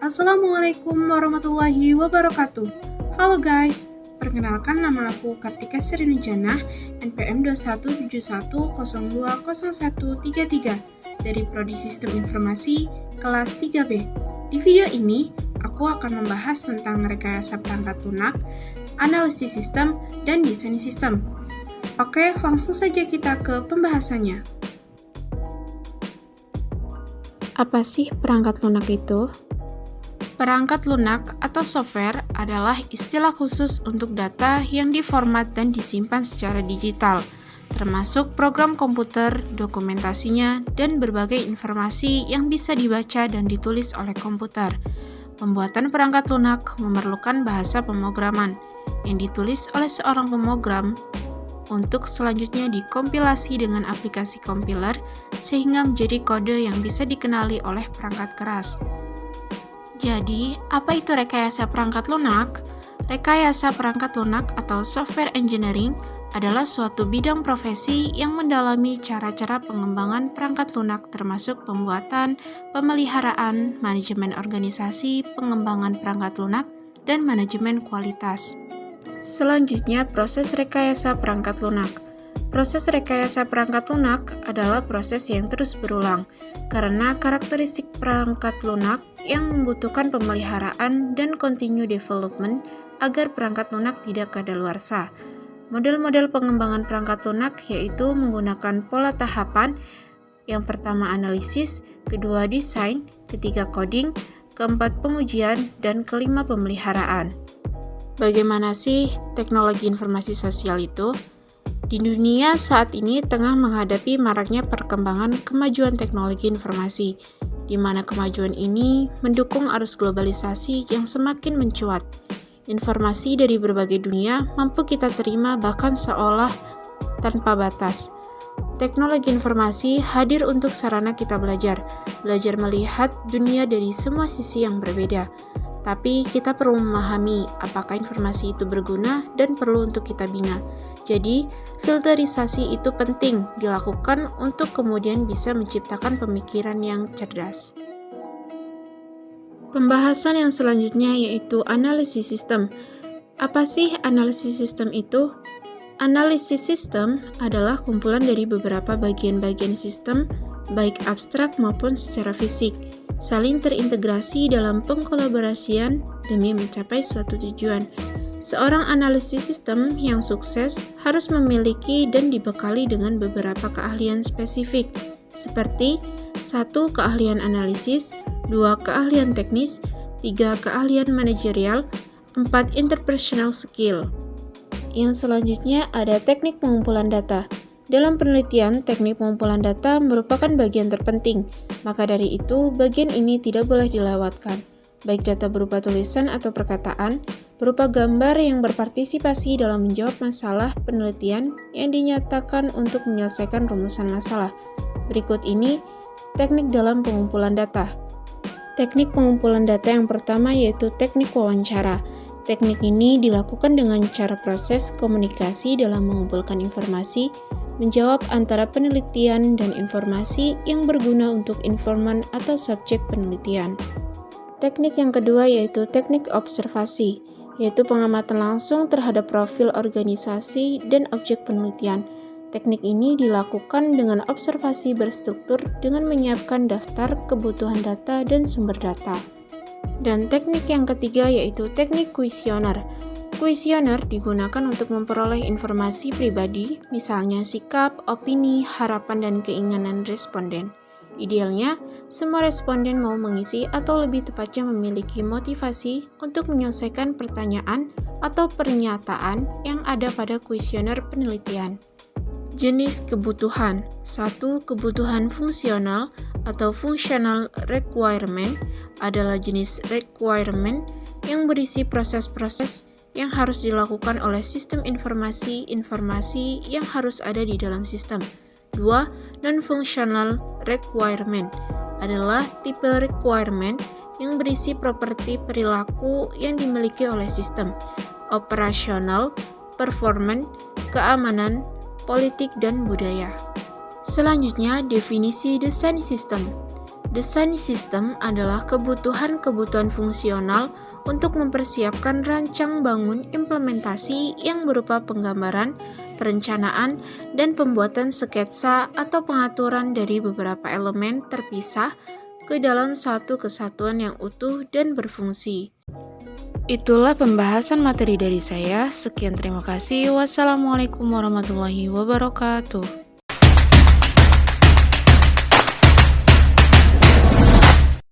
Assalamualaikum warahmatullahi wabarakatuh. Halo guys, perkenalkan nama aku Kartika Serinujana, NPM 2171020133 dari Prodi Sistem Informasi kelas 3B. Di video ini, aku akan membahas tentang rekayasa perangkat lunak, analisis sistem, dan desain sistem. Oke, langsung saja kita ke pembahasannya. Apa sih perangkat lunak itu? Perangkat lunak atau software adalah istilah khusus untuk data yang diformat dan disimpan secara digital, termasuk program komputer, dokumentasinya, dan berbagai informasi yang bisa dibaca dan ditulis oleh komputer. Pembuatan perangkat lunak memerlukan bahasa pemrograman yang ditulis oleh seorang pemrogram untuk selanjutnya dikompilasi dengan aplikasi kompiler sehingga menjadi kode yang bisa dikenali oleh perangkat keras. Jadi, apa itu rekayasa perangkat lunak? Rekayasa perangkat lunak atau software engineering adalah suatu bidang profesi yang mendalami cara-cara pengembangan perangkat lunak termasuk pembuatan, pemeliharaan, manajemen organisasi, pengembangan perangkat lunak, dan manajemen kualitas. Selanjutnya, proses rekayasa perangkat lunak. Proses rekayasa perangkat lunak adalah proses yang terus berulang, karena karakteristik perangkat lunak yang membutuhkan pemeliharaan dan continue development agar perangkat lunak tidak kadaluarsa. Model-model pengembangan perangkat lunak yaitu menggunakan pola tahapan, yang pertama analisis, kedua desain, ketiga coding, keempat pengujian, dan kelima pemeliharaan. Bagaimana sih teknologi informasi sosial itu? Di dunia saat ini tengah menghadapi maraknya perkembangan kemajuan teknologi informasi, di mana kemajuan ini mendukung arus globalisasi yang semakin mencuat. Informasi dari berbagai dunia mampu kita terima bahkan seolah tanpa batas. Teknologi informasi hadir untuk sarana kita belajar melihat dunia dari semua sisi yang berbeda. Tapi kita perlu memahami apakah informasi itu berguna dan perlu untuk kita bina. Jadi, filterisasi itu penting dilakukan untuk kemudian bisa menciptakan pemikiran yang cerdas. Pembahasan yang selanjutnya yaitu analisis sistem. Apa sih analisis sistem itu? Analisis sistem adalah kumpulan dari beberapa bagian-bagian sistem, baik abstrak maupun secara fisik, saling terintegrasi dalam pengkolaborasian demi mencapai suatu tujuan. Seorang analisis sistem yang sukses harus memiliki dan dibekali dengan beberapa keahlian spesifik, seperti 1. Keahlian analisis, 2. Keahlian teknis, 3. Keahlian manajerial, 4. Interpersonal skill. Yang selanjutnya ada teknik pengumpulan data. Dalam penelitian, teknik pengumpulan data merupakan bagian terpenting, maka dari itu bagian ini tidak boleh dilewatkan. Baik data berupa tulisan atau perkataan, berupa gambar yang berpartisipasi dalam menjawab masalah penelitian yang dinyatakan untuk menyelesaikan rumusan masalah. Berikut ini teknik dalam pengumpulan data. Teknik pengumpulan data yang pertama yaitu teknik wawancara. Teknik ini dilakukan dengan cara proses komunikasi dalam mengumpulkan informasi, menjawab antara penelitian dan informasi yang berguna untuk informan atau subjek penelitian. Teknik yang kedua yaitu teknik observasi, yaitu pengamatan langsung terhadap profil organisasi dan objek penelitian. Teknik ini dilakukan dengan observasi berstruktur dengan menyiapkan daftar kebutuhan data dan sumber data. Dan teknik yang ketiga yaitu teknik kuesioner. Kuesioner digunakan untuk memperoleh informasi pribadi, misalnya sikap, opini, harapan, dan keinginan responden. Idealnya, semua responden mau mengisi atau lebih tepatnya memiliki motivasi untuk menyelesaikan pertanyaan atau pernyataan yang ada pada kuesioner penelitian. Jenis kebutuhan. 1. Kebutuhan fungsional atau functional requirement adalah jenis requirement yang berisi proses-proses yang harus dilakukan oleh sistem informasi yang harus ada di dalam sistem. 2. Non-functional requirement adalah tipe requirement yang berisi properti perilaku yang dimiliki oleh sistem, operasional, performance, keamanan, politik, dan budaya. Selanjutnya, definisi desain sistem. Desain sistem adalah kebutuhan-kebutuhan fungsional untuk mempersiapkan rancang bangun implementasi yang berupa penggambaran, perencanaan, dan pembuatan sketsa atau pengaturan dari beberapa elemen terpisah ke dalam satu kesatuan yang utuh dan berfungsi. Itulah pembahasan materi dari saya. Sekian, terima kasih. Wassalamualaikum warahmatullahi wabarakatuh.